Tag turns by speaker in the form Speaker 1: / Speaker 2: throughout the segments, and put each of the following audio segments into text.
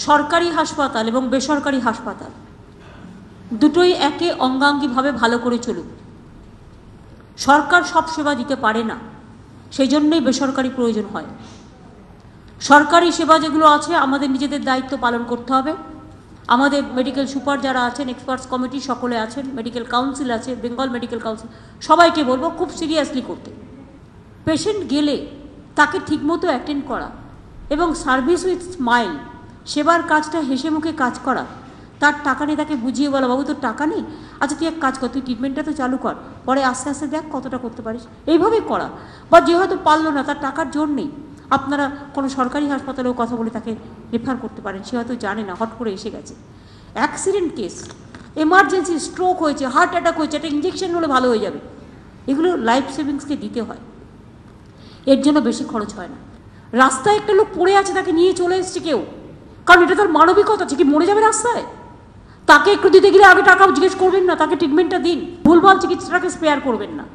Speaker 1: সরকারি হাসপাতাল এবং বেসরকারি হাসপাতাল দুটোই একে অঙ্গাঙ্গিভাবে ভালো করে চলুক। সরকার সব সেবা দিতে পারে না, সেই জন্যই বেসরকারি প্রয়োজন হয়। সরকারি সেবা যেগুলো আছে আমাদের নিজেদের দায়িত্ব পালন করতে হবে। আমাদের মেডিকেল সুপার যারা আছেন, এক্সপার্টস কমিটি সকলে আছেন, মেডিকেল কাউন্সিল আছে, বেঙ্গল মেডিকেল কাউন্সিল, সবাইকে বলবো খুব সিরিয়াসলি করতে। পেশেন্ট গেলে তাকে ঠিকমতো অ্যাটেন্ড করা এবং সার্ভিস উইথ স্মাইল, সেবার কাজটা হেসে মুখে কাজ করা। তার টাকা নেই তাকে বুঝিয়ে বলা, বাবু তোর টাকা নেই, আচ্ছা তুই এক কাজ কর, তুই ট্রিটমেন্টটা তো চালু কর, পরে আস্তে আস্তে দেখ কতটা করতে পারিস, এইভাবেই করা। বা যে হয়তো পারলো না, তার টাকার জোর নেই, আপনারা কোনো সরকারি হাসপাতালেও কথা বলে তাকে রেফার করতে পারেন। সে হয়তো জানে না, হট করে এসে গেছে। অ্যাক্সিডেন্ট কেস, এমার্জেন্সি, স্ট্রোক হয়েছে, হার্ট অ্যাটাক হয়েছে, একটা ইঞ্জেকশন হলে ভালো হয়ে যাবে, এগুলো লাইফ সেভিংসকে দিতে হয়, এর জন্য বেশি খরচ হয় না। রাস্তায় একটা লোক পড়ে আছে, তাকে নিয়ে চলে এসছে কেউ, কারণ এটা তার মানবিকতা আছে, কি মরে যাবে রাস্তায়, তাকে একটু দিতে গেলে আগে টাকা জিজ্ঞেস করবেন না, তাকে ট্রিটমেন্টটা দিন। ভুলভাল চিকিৎসাটাকে স্পেয়ার করবেন না।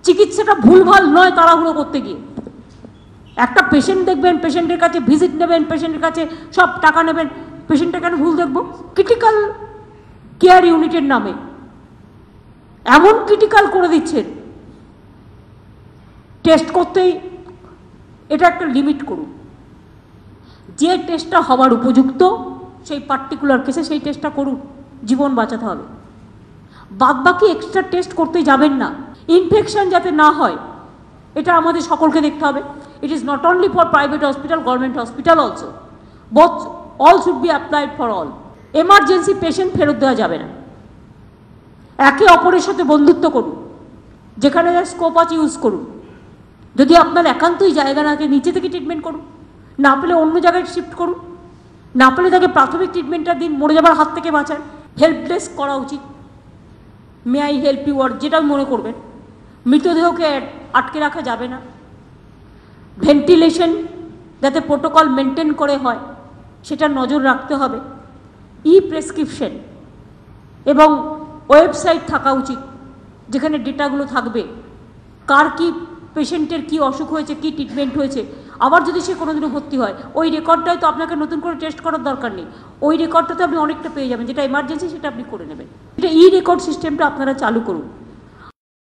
Speaker 1: চিকিৎসাটা ভুলভাল নয় তাড়াহুড়ো করতে গিয়ে। একটা পেশেন্ট দেখবেন, পেশেন্টের কাছে ভিজিট নেবেন, পেশেন্টের কাছে সব টাকা নেবেন, পেশেন্টটা কেন ভুল দেখবো? ক্রিটিক্যাল কেয়ার ইউনিটের নামে এমন ক্রিটিক্যাল করে দিচ্ছেন, টেস্ট করতেই এটা একটা লিমিট করুন। যে টেস্টটা হওয়ার উপযুক্ত সেই পার্টিকুলার কেসে সেই টেস্টটা করুন, জীবন বাঁচাতে হবে। বাদ বাকি এক্সট্রা টেস্ট করতে যাবেন না। ইনফেকশন যাতে না হয় এটা আমাদের সকলকে দেখতে হবে। It is not only for private hospital, government hospital also, both all should be applied for all. Emergency patient ফেরত দেওয়া যাবে না। একে অপরের সাথে বন্ধুত্ব করুন, যেখানে স্কোপ আছে ইউজ করুন। যদি আপনার একান্তই জায়গা না থাকে, নিচে থেকে ট্রিটমেন্ট করুন, না পেলে অন্য জায়গায় শিফট করুন, না পেলে তাকে প্রাথমিক ট্রিটমেন্টটা দিন, মরে যাবার হাত থেকে বাঁচান। হেল্পলেস করা উচিত, মে আই হেল্প ইউ, আর যেটা মনে করবেন। মৃতদেহকে আটকে রাখা যাবে না। ভেন্টিলেশন যাতে প্রোটোকল মেনটেন করে হয় সেটা নজর রাখতে হবে। ই প্রেসক্রিপশন এবং ওয়েবসাইট থাকা উচিত যেখানে ডেটাগুলো থাকবে, কার কি পেশেন্টের কি অসুখ হয়েছে, কি ট্রিটমেন্ট হয়েছে। আবার যদি সে কোনোদিনও ভর্তি হয়, ওই রেকর্ডটাই তো আপনাকে নতুন করে টেস্ট করার দরকার নেই, ওই রেকর্ডটাতে আপনি অনেকটা পেয়ে যাবেন। যেটা এমার্জেন্সি সেটা আপনি করে নেবেন। এটা ই রেকর্ড সিস্টেমটা আপনারা চালু করুন।